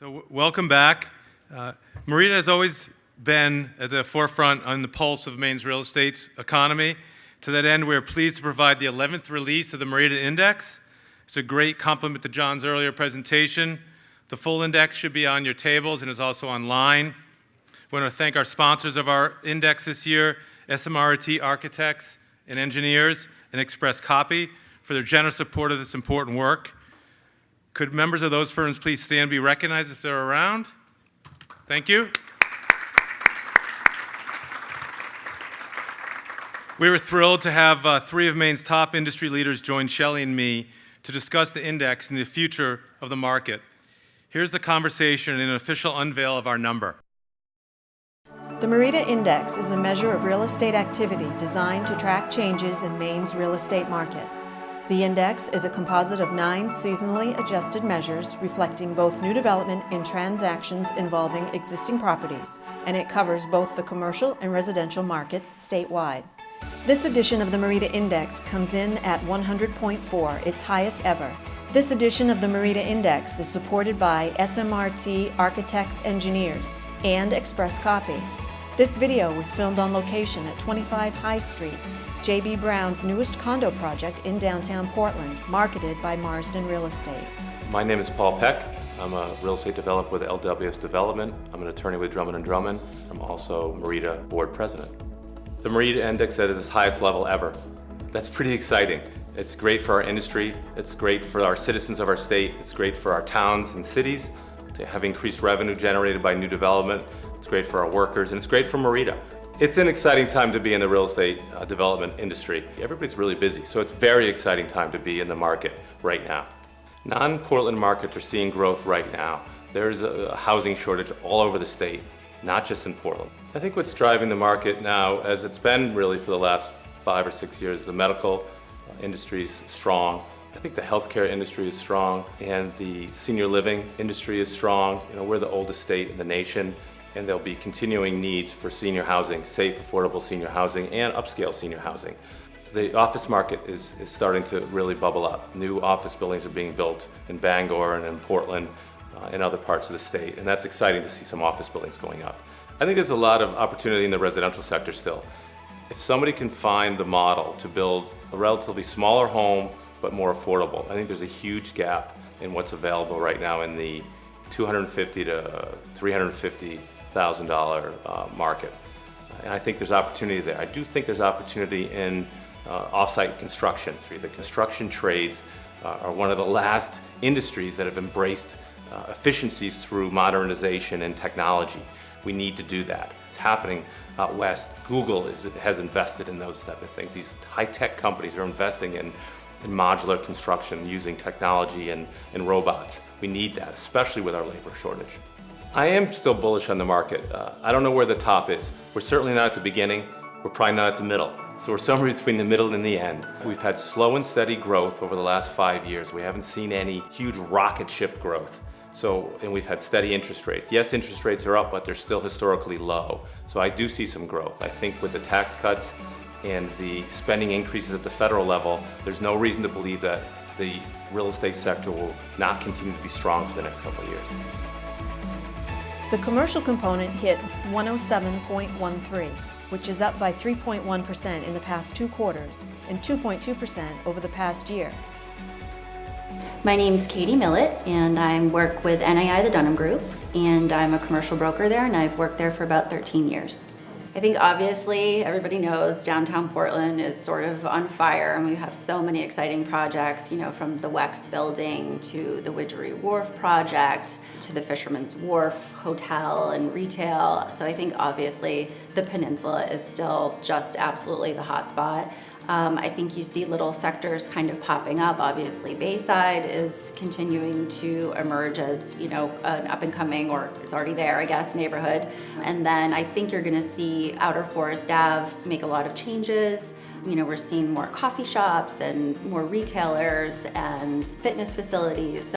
Welcome back. MEREDA has always been at the forefront on the pulse of Maine's real estate economy. To that end, we are pleased to provide the 11th release of the MEREDA Index. It's a great complement to John's earlier presentation. The full index should be on your tables and is also online. We want to thank our sponsors of our index this year, MEREDA Architects and Engineers and Express Copy, for their generous support of this important work. Could members of those firms please stand and be recognized if they're around? Thank you. We were thrilled to have three of Maine's top industry leaders join Shelley and me to discuss the index and the future of the market. Here's the conversation and an official unveil of our number. The MEREDA Index is a measure of real estate activity designed to track changes in Maine's real estate markets. The index is a composite of 9 seasonally adjusted measures reflecting both new development and transactions involving existing properties, and it covers both the commercial and residential markets statewide. This edition of the MEREDA Index comes in at 100.4, its highest ever. This edition of the MEREDA Index is supported by MEREDA Architects Engineers and Express Copy. This video was filmed on location at 25 High Street, J.B. Brown's newest condo project in downtown Portland, marketed by Marsden Real Estate. My name is Paul Peck. I'm a real estate developer with LWS Development. I'm an attorney with Drummond & Drummond. I'm also MEREDA board president. The MEREDA Index is at its highest level ever. That's pretty exciting. It's great for our industry. It's great for our citizens of our state. It's great for our towns and cities to have increased revenue generated by new development. It's great for our workers, and it's great for MEREDA. It's an exciting time to be in the real estate development industry. Everybody's really busy, so it's a very exciting time to be in the market right now. Non-Portland markets are seeing growth right now. There's a housing shortage all over the state, not just in Portland. I think what's driving the market now, as it's been really for the last 5 or 6 years, the medical industry is strong. I think the healthcare industry is strong, and the senior living industry is strong. You know, we're the oldest state in the nation, and there'll be continuing needs for senior housing, safe, affordable senior housing, and upscale senior housing. The office market is starting to really bubble up. New office buildings are being built in Bangor and in Portland and other parts of the state, and that's exciting to see some office buildings going up. I think there's a lot of opportunity in the residential sector still. If somebody can find the model to build a relatively smaller home but more affordable, I think there's a huge gap in what's available right now in the $250,000 to $350,000 market. And I think there's opportunity there. I do think there's opportunity in off-site construction. The construction trades are one of the last industries that have embraced efficiencies through modernization and technology. We need to do that. It's happening out west. Google has invested in those type of things. These high-tech companies are investing in modular construction using technology and robots. We need that, especially with our labor shortage. I am still bullish on the market. I don't know where the top is. We're certainly not at the beginning. We're probably not at the middle. So we're somewhere between the middle and the end. We've had slow and steady growth over the last 5 years. We haven't seen any huge rocket ship growth. And we've had steady interest rates. Yes, interest rates are up, but they're still historically low. So I do see some growth. I think with the tax cuts and the spending increases at the federal level, there's no reason to believe that the real estate sector will not continue to be strong for the next couple of years. The commercial component hit 107.13, which is up by 3.1% in the past 2 quarters and 2.2% over the past year. My name's Katie Millett, and I work with NAI, the Dunham Group, and I'm a commercial broker there, and I've worked there for about 13 years. I think obviously everybody knows downtown Portland is sort of on fire, and we have so many exciting projects, you know, from the Wex building to the Widgery Wharf project to the Fisherman's Wharf Hotel and retail. So I think obviously the peninsula is still just absolutely the hot spot. I think you see little sectors kind of popping up. Obviously Bayside is continuing to emerge as, you know, an up and coming, or it's already there, I guess, neighborhood. And then I think you're gonna see Outer Forest Ave make a lot of changes. You know, we're seeing more coffee shops and more retailers and fitness facilities.